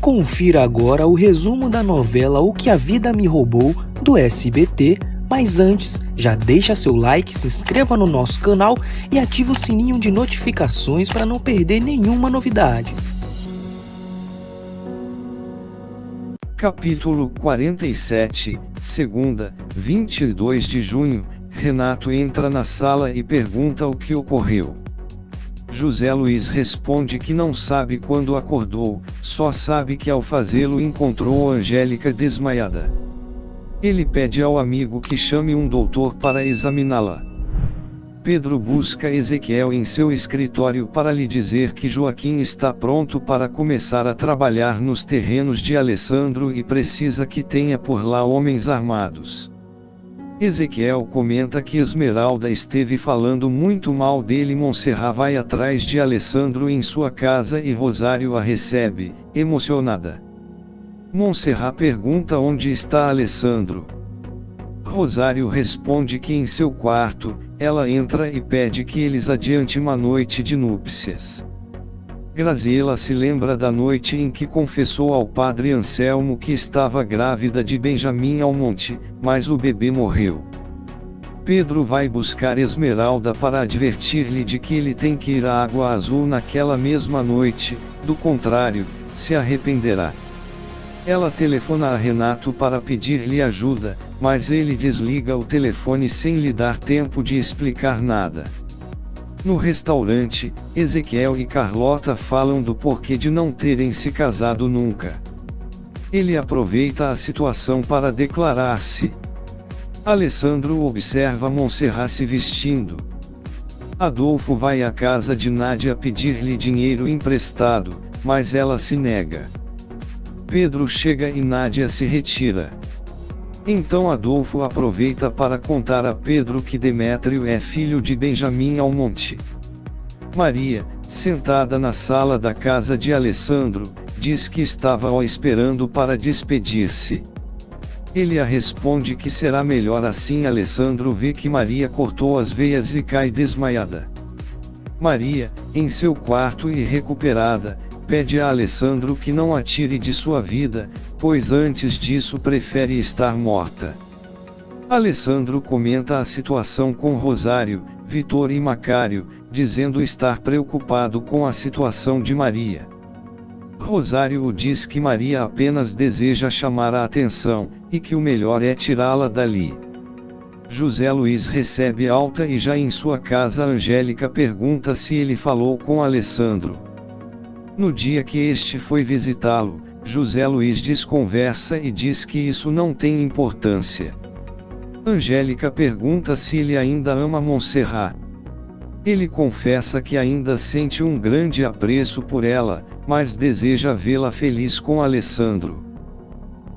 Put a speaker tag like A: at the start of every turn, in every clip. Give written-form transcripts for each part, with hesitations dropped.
A: Confira agora o resumo da novela O que a Vida Me Roubou, do SBT, mas antes, já deixa seu like, se inscreva no nosso canal e ative o sininho de notificações para não perder nenhuma novidade.
B: Capítulo 47, segunda, 22 de junho, Renato entra na sala e pergunta o que ocorreu. José Luiz responde que não sabe quando acordou, só sabe que ao fazê-lo encontrou Angélica desmaiada. Ele pede ao amigo que chame um doutor para examiná-la. Pedro busca Ezequiel em seu escritório para lhe dizer que Joaquim está pronto para começar a trabalhar nos terrenos de Alessandro e precisa que tenha por lá homens armados. Ezequiel comenta que Esmeralda esteve falando muito mal dele. Montserrat vai atrás de Alessandro em sua casa e Rosário a recebe, emocionada. Montserrat pergunta onde está Alessandro. Rosário responde que em seu quarto. Ela entra e pede que eles adiem uma noite de núpcias. Graziela se lembra da noite em que confessou ao padre Anselmo que estava grávida de Benjamin Almonte, mas o bebê morreu. Pedro vai buscar Esmeralda para advertir-lhe de que ele tem que ir à Água Azul naquela mesma noite, do contrário, se arrependerá. Ela telefona a Renato para pedir-lhe ajuda, mas ele desliga o telefone sem lhe dar tempo de explicar nada. No restaurante, Ezequiel e Carlota falam do porquê de não terem se casado nunca. Ele aproveita a situação para declarar-se. Alessandro observa Montserrat se vestindo. Adolfo vai à casa de Nádia pedir-lhe dinheiro emprestado, mas ela se nega. Pedro chega e Nádia se retira. Então Adolfo aproveita para contar a Pedro que Demétrio é filho de Benjamin Almonte. Maria, sentada na sala da casa de Alessandro, diz que estava o esperando para despedir-se. Ele a responde que será melhor assim. Alessandro vê que Maria cortou as veias e cai desmaiada. Maria, em seu quarto e recuperada, pede a Alessandro que não a tire de sua vida, pois antes disso prefere estar morta. Alessandro comenta a situação com Rosário, Vitor e Macário, dizendo estar preocupado com a situação de Maria. Rosário diz que Maria apenas deseja chamar a atenção, e que o melhor é tirá-la dali. José Luiz recebe alta e já em sua casa Angélica pergunta se ele falou com Alessandro. No dia que este foi visitá-lo, José Luiz desconversa e diz que isso não tem importância. Angélica pergunta se ele ainda ama Montserrat. Ele confessa que ainda sente um grande apreço por ela, mas deseja vê-la feliz com Alessandro.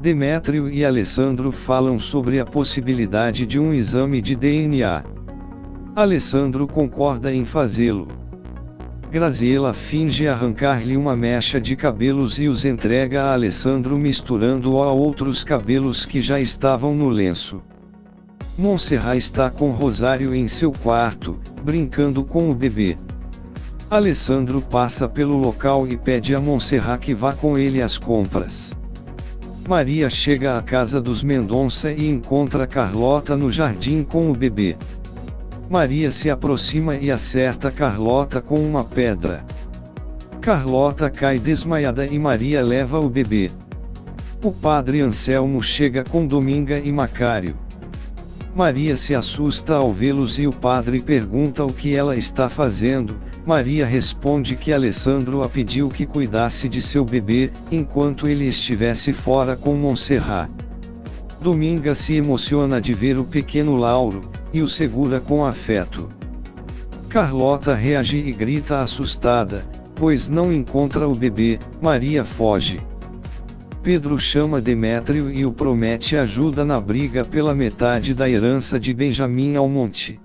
B: Demétrio e Alessandro falam sobre a possibilidade de um exame de DNA. Alessandro concorda em fazê-lo. Graziela finge arrancar-lhe uma mecha de cabelos e os entrega a Alessandro misturando-o a outros cabelos que já estavam no lenço. Montserrat está com Rosário em seu quarto, brincando com o bebê. Alessandro passa pelo local e pede a Montserrat que vá com ele às compras. Maria chega à casa dos Mendonça e encontra Carlota no jardim com o bebê. Maria se aproxima e acerta Carlota com uma pedra. Carlota cai desmaiada e Maria leva o bebê. O padre Anselmo chega com Dominga e Macário. Maria se assusta ao vê-los e o padre pergunta o que ela está fazendo. Maria responde que Alessandro a pediu que cuidasse de seu bebê, enquanto ele estivesse fora com Montserrat. Dominga se emociona de ver o pequeno Lauro, e o segura com afeto. Carlota reage e grita assustada, pois não encontra o bebê. Maria foge. Pedro chama Demétrio e o promete ajuda na briga pela metade da herança de Benjamin Almonte.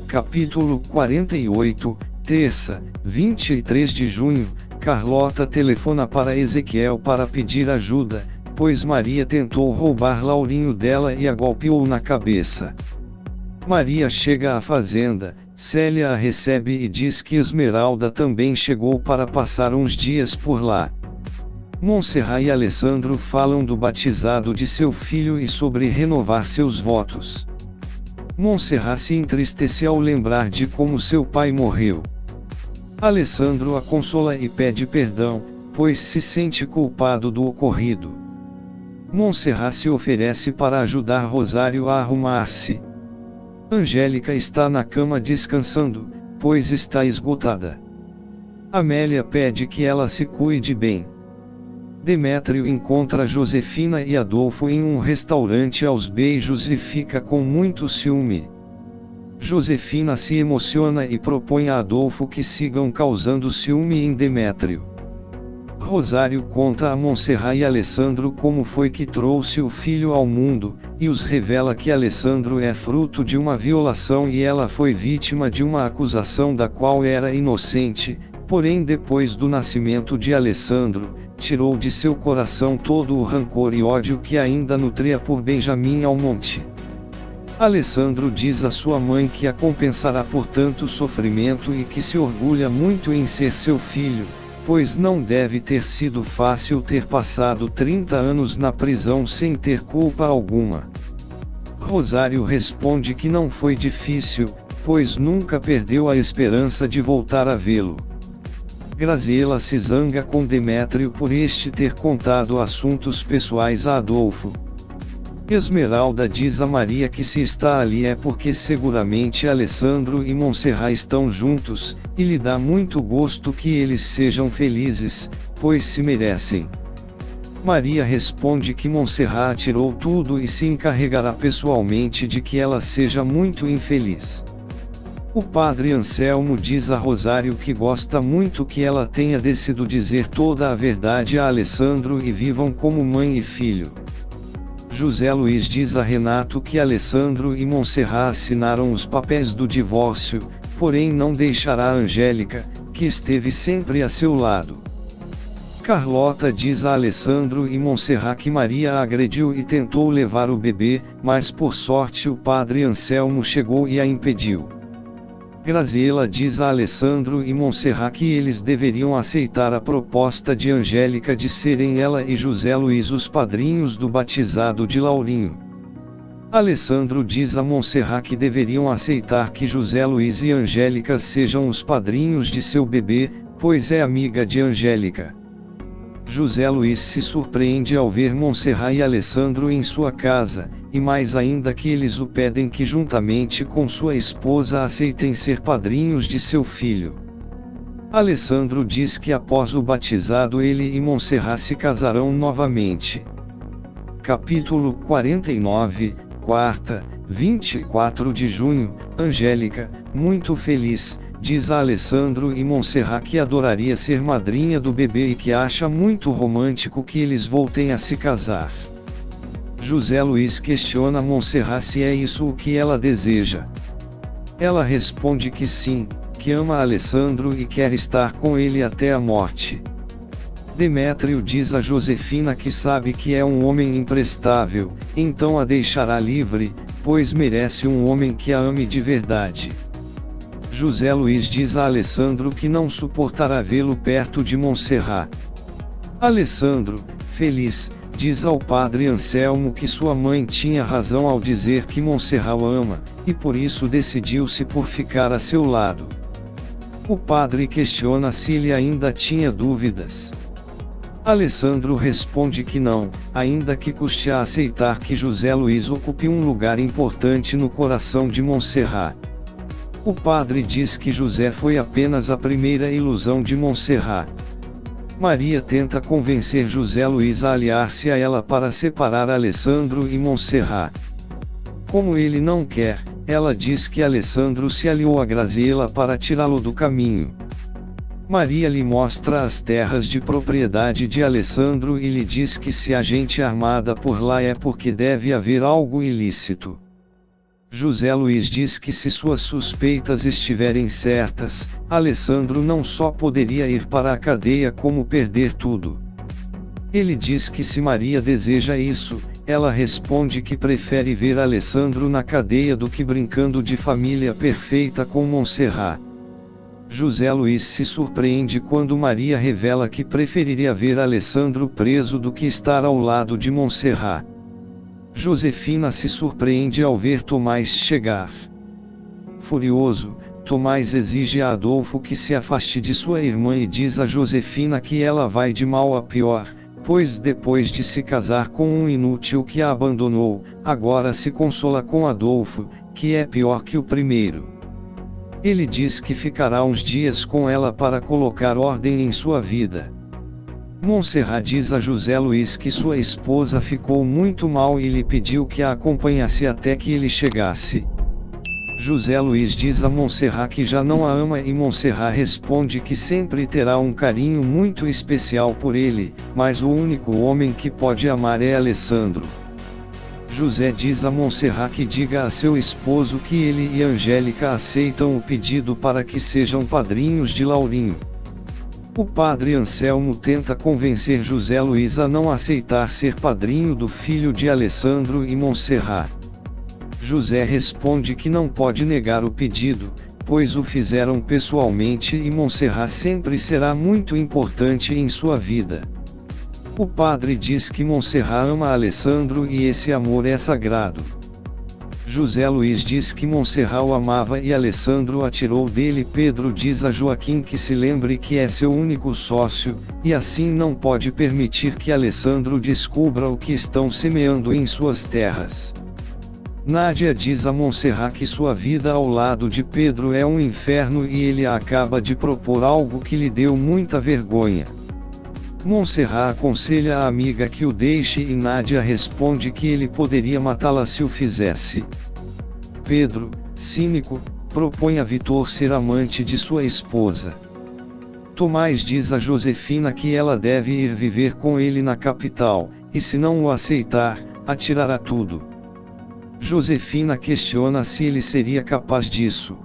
B: Capítulo 48, terça, 23 de junho, Carlota telefona para Ezequiel para pedir ajuda, pois Maria tentou roubar Laurinho dela e a golpeou na cabeça. Maria chega à fazenda, Célia a recebe e diz que Esmeralda também chegou para passar uns dias por lá. Montserrat e Alessandro falam do batizado de seu filho e sobre renovar seus votos. Montserrat se entristece ao lembrar de como seu pai morreu. Alessandro a consola e pede perdão, pois se sente culpado do ocorrido. Montserrat se oferece para ajudar Rosário a arrumar-se. Angélica está na cama descansando, pois está esgotada. Amélia pede que ela se cuide bem. Demétrio encontra Josefina e Adolfo em um restaurante aos beijos e fica com muito ciúme. Josefina se emociona e propõe a Adolfo que sigam causando ciúme em Demétrio. Rosário conta a Montserrat e Alessandro como foi que trouxe o filho ao mundo, e os revela que Alessandro é fruto de uma violação e ela foi vítima de uma acusação da qual era inocente, porém depois do nascimento de Alessandro, tirou de seu coração todo o rancor e ódio que ainda nutria por Benjamim Almonte. Alessandro diz a sua mãe que a compensará por tanto sofrimento e que se orgulha muito em ser seu filho, pois não deve ter sido fácil ter passado 30 anos na prisão sem ter culpa alguma. Rosário responde que não foi difícil, pois nunca perdeu a esperança de voltar a vê-lo. Graziela se zanga com Demétrio por este ter contado assuntos pessoais a Adolfo. Esmeralda diz a Maria que se está ali é porque seguramente Alessandro e Montserrat estão juntos, e lhe dá muito gosto que eles sejam felizes, pois se merecem. Maria responde que Montserrat tirou tudo e se encarregará pessoalmente de que ela seja muito infeliz. O padre Anselmo diz a Rosário que gosta muito que ela tenha decidido dizer toda a verdade a Alessandro e vivam como mãe e filho. José Luiz diz a Renato que Alessandro e Montserrat assinaram os papéis do divórcio, porém não deixará a Angélica, que esteve sempre a seu lado. Carlota diz a Alessandro e Montserrat que Maria a agrediu e tentou levar o bebê, mas por sorte o padre Anselmo chegou e a impediu. Graziela diz a Alessandro e Montserrat que eles deveriam aceitar a proposta de Angélica de serem ela e José Luiz os padrinhos do batizado de Laurinho. Alessandro diz a Montserrat que deveriam aceitar que José Luiz e Angélica sejam os padrinhos de seu bebê, pois é amiga de Angélica. José Luiz se surpreende ao ver Montserrat e Alessandro em sua casa, e mais ainda que eles o pedem que juntamente com sua esposa aceitem ser padrinhos de seu filho. Alessandro diz que após o batizado ele e Montserrat se casarão novamente. Capítulo 49, quarta, 24 de junho, Angélica, muito feliz, diz a Alessandro e Montserrat que adoraria ser madrinha do bebê e que acha muito romântico que eles voltem a se casar. José Luiz questiona Montserrat se é isso o que ela deseja. Ela responde que sim, que ama Alessandro e quer estar com ele até a morte. Demétrio diz a Josefina que sabe que é um homem imprestável, então a deixará livre, pois merece um homem que a ame de verdade. José Luiz diz a Alessandro que não suportará vê-lo perto de Montserrat. Alessandro, feliz, diz ao padre Anselmo que sua mãe tinha razão ao dizer que Montserrat o ama, e por isso decidiu-se por ficar a seu lado. O padre questiona se ele ainda tinha dúvidas. Alessandro responde que não, ainda que custe a aceitar que José Luiz ocupe um lugar importante no coração de Montserrat. O padre diz que José foi apenas a primeira ilusão de Montserrat. Maria tenta convencer José Luiz a aliar-se a ela para separar Alessandro e Montserrat. Como ele não quer, ela diz que Alessandro se aliou a Graziela para tirá-lo do caminho. Maria lhe mostra as terras de propriedade de Alessandro e lhe diz que se há gente armada por lá é porque deve haver algo ilícito. José Luiz diz que se suas suspeitas estiverem certas, Alessandro não só poderia ir para a cadeia como perder tudo. Ele diz que se Maria deseja isso, ela responde que prefere ver Alessandro na cadeia do que brincando de família perfeita com Montserrat. José Luiz se surpreende quando Maria revela que preferiria ver Alessandro preso do que estar ao lado de Montserrat. Josefina se surpreende ao ver Tomás chegar. Furioso, Tomás exige a Adolfo que se afaste de sua irmã e diz a Josefina que ela vai de mal a pior, pois depois de se casar com um inútil que a abandonou, agora se consola com Adolfo, que é pior que o primeiro. Ele diz que ficará uns dias com ela para colocar ordem em sua vida. Montserrat diz a José Luiz que sua esposa ficou muito mal e lhe pediu que a acompanhasse até que ele chegasse. José Luiz diz a Montserrat que já não a ama e Montserrat responde que sempre terá um carinho muito especial por ele, mas o único homem que pode amar é Alessandro. José diz a Montserrat que diga a seu esposo que ele e Angélica aceitam o pedido para que sejam padrinhos de Laurinho. O padre Anselmo tenta convencer José Luiz a não aceitar ser padrinho do filho de Alessandro e Montserrat. José responde que não pode negar o pedido, pois o fizeram pessoalmente e Montserrat sempre será muito importante em sua vida. O padre diz que Montserrat ama Alessandro e esse amor é sagrado. José Luiz diz que Montserrat o amava e Alessandro a tirou dele. Pedro diz a Joaquim que se lembre que é seu único sócio, e assim não pode permitir que Alessandro descubra o que estão semeando em suas terras. Nádia diz a Montserrat que sua vida ao lado de Pedro é um inferno e ele acaba de propor algo que lhe deu muita vergonha. Montserrat aconselha a amiga que o deixe e Nádia responde que ele poderia matá-la se o fizesse. Pedro, cínico, propõe a Vitor ser amante de sua esposa. Tomás diz a Josefina que ela deve ir viver com ele na capital, e se não o aceitar, atirará tudo. Josefina questiona se ele seria capaz disso.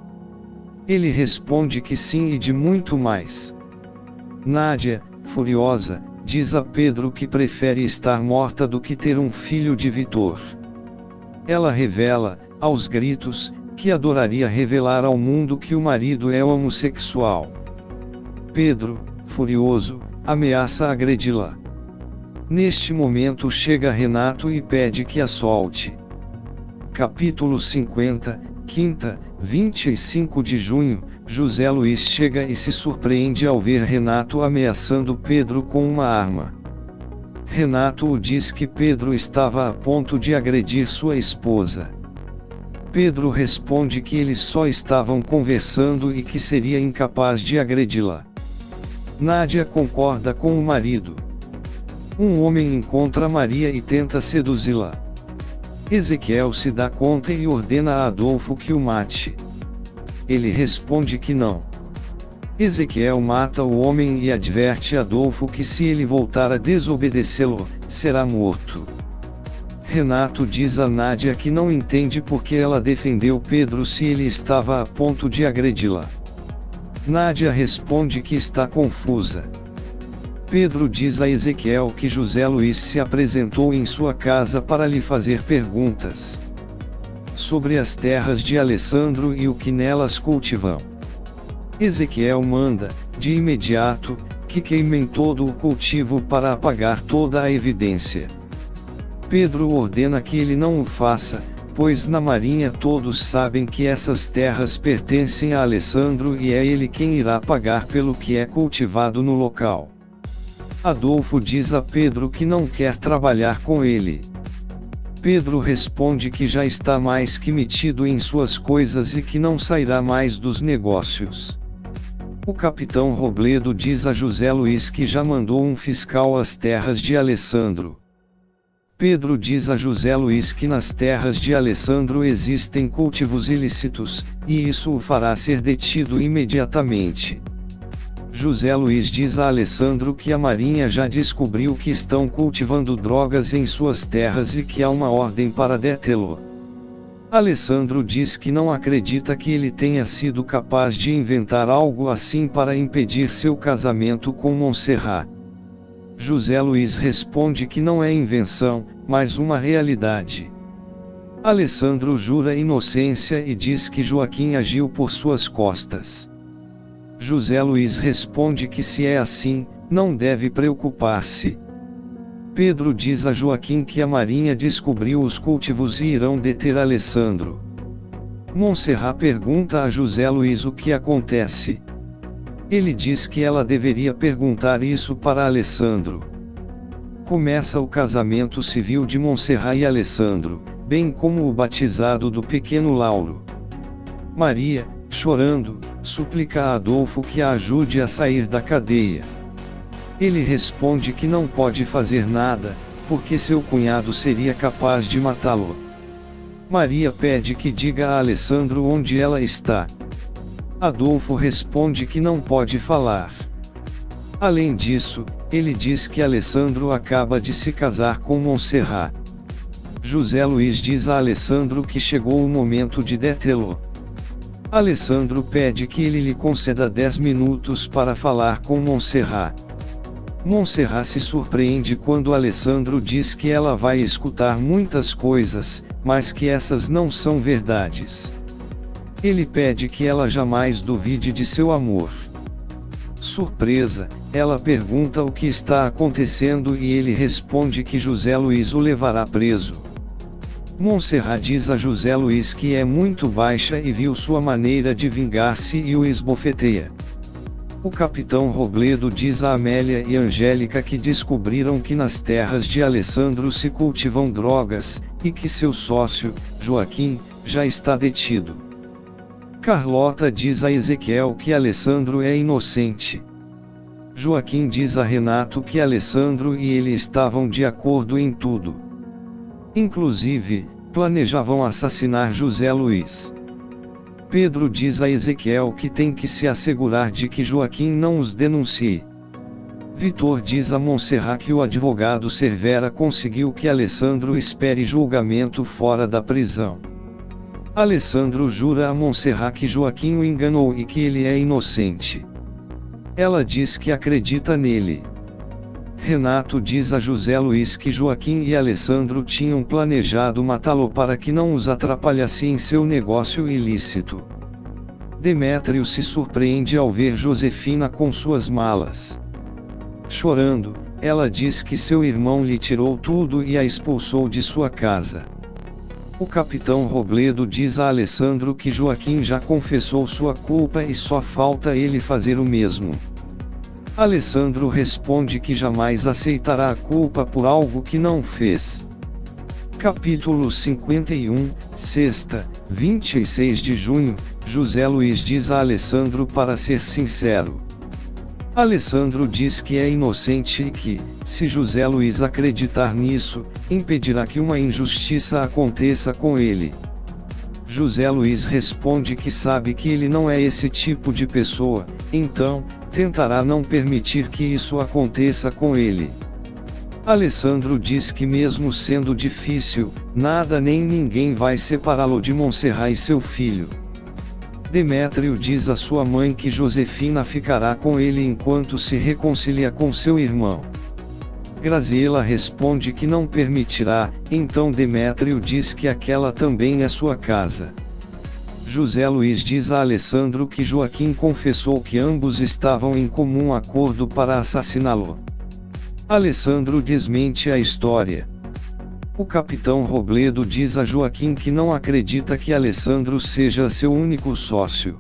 B: Ele responde que sim e de muito mais. Nádia, furiosa, diz a Pedro que prefere estar morta do que ter um filho de Vitor. Ela revela, aos gritos, que adoraria revelar ao mundo que o marido é homossexual. Pedro, furioso, ameaça agredi-la. Neste momento chega Renato e pede que a solte. Capítulo 50, quinta, 25 de junho, José Luiz chega e se surpreende ao ver Renato ameaçando Pedro com uma arma. Renato o diz que Pedro estava a ponto de agredir sua esposa. Pedro responde que eles só estavam conversando e que seria incapaz de agredi-la. Nádia concorda com o marido. Um homem encontra Maria e tenta seduzi-la. Ezequiel se dá conta e ordena a Adolfo que o mate. Ele responde que não. Ezequiel mata o homem e adverte Adolfo que se ele voltar a desobedecê-lo, será morto. Renato diz a Nádia que não entende porque ela defendeu Pedro se ele estava a ponto de agredi-la. Nádia responde que está confusa. Pedro diz a Ezequiel que José Luiz se apresentou em sua casa para lhe fazer perguntas sobre as terras de Alessandro e o que nelas cultivam. Ezequiel manda, de imediato, que queimem todo o cultivo para apagar toda a evidência. Pedro ordena que ele não o faça, pois na marinha todos sabem que essas terras pertencem a Alessandro e é ele quem irá pagar pelo que é cultivado no local. Adolfo diz a Pedro que não quer trabalhar com ele. Pedro responde que já está mais que metido em suas coisas e que não sairá mais dos negócios. O capitão Robledo diz a José Luiz que já mandou um fiscal às terras de Alessandro. Pedro diz a José Luiz que nas terras de Alessandro existem cultivos ilícitos, e isso o fará ser detido imediatamente. José Luiz diz a Alessandro que a marinha já descobriu que estão cultivando drogas em suas terras e que há uma ordem para detê-lo. Alessandro diz que não acredita que ele tenha sido capaz de inventar algo assim para impedir seu casamento com Montserrat. José Luiz responde que não é invenção, mas uma realidade. Alessandro jura inocência e diz que Joaquim agiu por suas costas. José Luiz responde que se é assim, não deve preocupar-se. Pedro diz a Joaquim que a Marinha descobriu os cultivos e irão deter Alessandro. Montserrat pergunta a José Luiz o que acontece. Ele diz que ela deveria perguntar isso para Alessandro. Começa o casamento civil de Montserrat e Alessandro, bem como o batizado do pequeno Lauro. Maria, chorando, suplica a Adolfo que a ajude a sair da cadeia. Ele responde que não pode fazer nada, porque seu cunhado seria capaz de matá-lo. Maria pede que diga a Alessandro onde ela está. Adolfo responde que não pode falar. Além disso, ele diz que Alessandro acaba de se casar com Montserrat. José Luiz diz a Alessandro que chegou o momento de detê-lo. Alessandro pede que ele lhe conceda 10 minutos para falar com Montserrat. Montserrat se surpreende quando Alessandro diz que ela vai escutar muitas coisas, mas que essas não são verdades. Ele pede que ela jamais duvide de seu amor. Surpresa, ela pergunta o que está acontecendo e ele responde que José Luiz o levará preso. Montserrat diz a José Luiz que é muito baixa e viu sua maneira de vingar-se e o esbofeteia. O capitão Robledo diz a Amélia e Angélica que descobriram que nas terras de Alessandro se cultivam drogas, e que seu sócio, Joaquim, já está detido. Carlota diz a Ezequiel que Alessandro é inocente. Joaquim diz a Renato que Alessandro e ele estavam de acordo em tudo. Inclusive, planejavam assassinar José Luiz. Pedro diz a Ezequiel que tem que se assegurar de que Joaquim não os denuncie. Vitor diz a Montserrat que o advogado Cervera conseguiu que Alessandro espere julgamento fora da prisão. Alessandro jura a Montserrat que Joaquim o enganou e que ele é inocente. Ela diz que acredita nele. Renato diz a José Luiz que Joaquim e Alessandro tinham planejado matá-lo para que não os atrapalhasse em seu negócio ilícito. Demétrio se surpreende ao ver Josefina com suas malas. Chorando, ela diz que seu irmão lhe tirou tudo e a expulsou de sua casa. O capitão Robledo diz a Alessandro que Joaquim já confessou sua culpa e só falta ele fazer o mesmo. Alessandro responde que jamais aceitará a culpa por algo que não fez. Capítulo 51, sexta, 26 de junho, José Luiz diz a Alessandro para ser sincero. Alessandro diz que é inocente e que, se José Luiz acreditar nisso, impedirá que uma injustiça aconteça com ele. José Luiz responde que sabe que ele não é esse tipo de pessoa, então, tentará não permitir que isso aconteça com ele. Alessandro diz que mesmo sendo difícil, nada nem ninguém vai separá-lo de Montserrat e seu filho. Demétrio diz a sua mãe que Josefina ficará com ele enquanto se reconcilia com seu irmão. Graziela responde que não permitirá, então Demétrio diz que aquela também é sua casa. José Luiz diz a Alessandro que Joaquim confessou que ambos estavam em comum acordo para assassiná-lo. Alessandro desmente a história. O capitão Robledo diz a Joaquim que não acredita que Alessandro seja seu único sócio.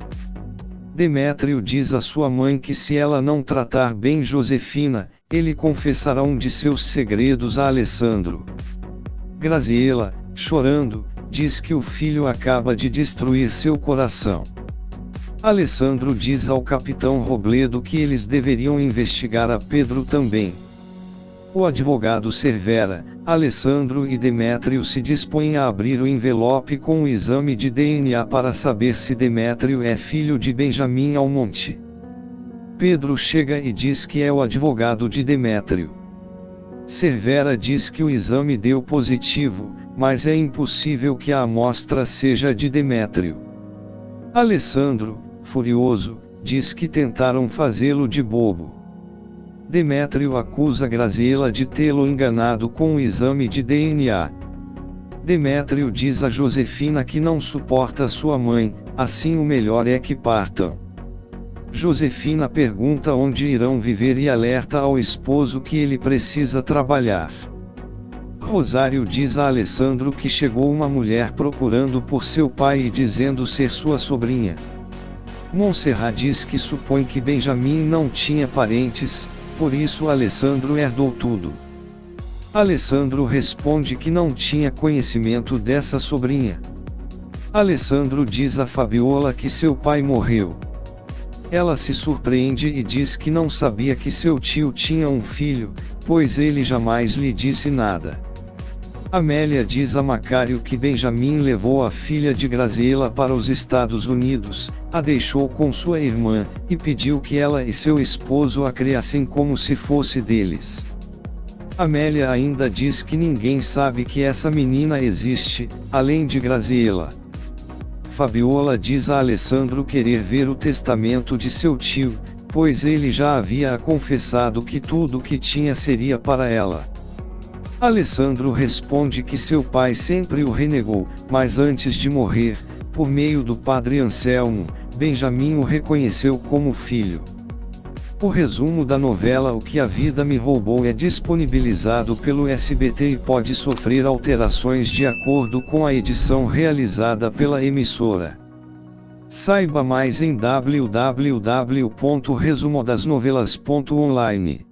B: Demétrio diz a sua mãe que se ela não tratar bem Josefina, ele confessará um de seus segredos a Alessandro. Graziela, chorando, diz que o filho acaba de destruir seu coração. Alessandro diz ao capitão Robledo que eles deveriam investigar a Pedro também. O advogado Cervera, Alessandro e Demétrio se dispõem a abrir o envelope com o exame de DNA para saber se Demétrio é filho de Benjamim Almonte. Pedro chega e diz que é o advogado de Demétrio. Cervera diz que o exame deu positivo, mas é impossível que a amostra seja de Demétrio. Alessandro, furioso, diz que tentaram fazê-lo de bobo. Demétrio acusa Graziela de tê-lo enganado com o exame de DNA. Demétrio diz a Josefina que não suporta sua mãe, assim o melhor é que partam. Josefina pergunta onde irão viver e alerta ao esposo que ele precisa trabalhar. Rosário diz a Alessandro que chegou uma mulher procurando por seu pai e dizendo ser sua sobrinha. Montserrat diz que supõe que Benjamin não tinha parentes, por isso Alessandro herdou tudo. Alessandro responde que não tinha conhecimento dessa sobrinha. Alessandro diz a Fabiola que seu pai morreu. Ela se surpreende e diz que não sabia que seu tio tinha um filho, pois ele jamais lhe disse nada. Amélia diz a Macário que Benjamin levou a filha de Graziela para os Estados Unidos, a deixou com sua irmã, e pediu que ela e seu esposo a criassem como se fosse deles. Amélia ainda diz que ninguém sabe que essa menina existe, além de Graziela. Fabiola diz a Alessandro querer ver o testamento de seu tio, pois ele já havia confessado que tudo o que tinha seria para ela. Alessandro responde que seu pai sempre o renegou, mas antes de morrer, por meio do padre Anselmo, Benjamin o reconheceu como filho. O resumo da novela O que a Vida Me Roubou é disponibilizado pelo SBT e pode sofrer alterações de acordo com a edição realizada pela emissora. Saiba mais em www.resumodasnovelas.online.